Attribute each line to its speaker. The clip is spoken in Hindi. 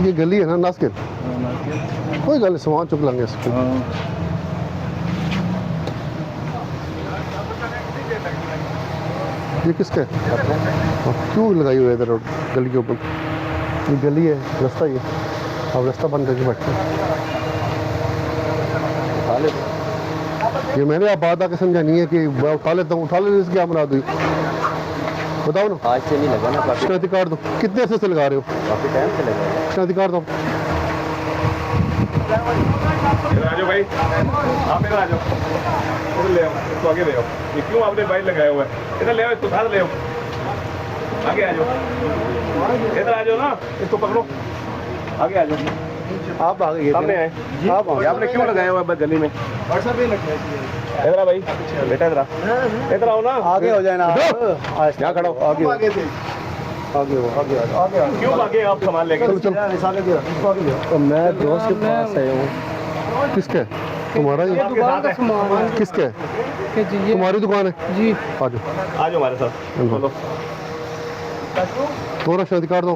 Speaker 1: ये गली है ना नास्किन, कोई गल सामान चुक लेंगे इसको। ये किसका है? क्यों लगाई हुई है इधर गली के ऊपर? ये गली है, रास्ता ये, अब रास्ता बंद करके बैठते हैं। ये मैंने आप बात आके समझानी है कि मैं उठा लेता हूँ, उठा लेने से क्या बना दूँ? बताओ ना।
Speaker 2: आज से नहीं लगा ना, काफी
Speaker 1: शनाख्ती कार्ड दो। कितने अरसे से लगा रहे हो?
Speaker 2: काफी टाइम से लगा है।
Speaker 1: शनाख्ती कार्ड दो।
Speaker 3: इधर आ जाओ भाई, आप इधर आ जाओ, इधर ले आओ, इसको आगे ले आओ। ये क्यों आपने बाइक लगाया हुआ है? इधर ले आओ, इसको साथ ले आओ, आगे आ जाओ, इधर आ जाओ ना, इसको पकड़ो, आगे आ जाओ।
Speaker 1: आप आ गए
Speaker 3: सामने आए,
Speaker 1: आप
Speaker 3: ये आपने क्यों लगाया हुआ है बस गली में? इधर आ भाई, बेटा इधर आ, इधर आओ ना,
Speaker 1: आगे हो जाए ना,
Speaker 3: यहाँ खड़ा हो,
Speaker 1: आगे हो, आगे
Speaker 3: क्यों आगे आप सामान लेके?
Speaker 1: चलो तो मैं दोस्त के पास आया हूँ। किसका है? तुम्हारा ही? किसका है? तुम्हारी दुकान है जी? आ जाओ,
Speaker 3: आ जाओ हमारे साथ, चलो।
Speaker 1: थोड़ा शनाख्ती कार्ड दो।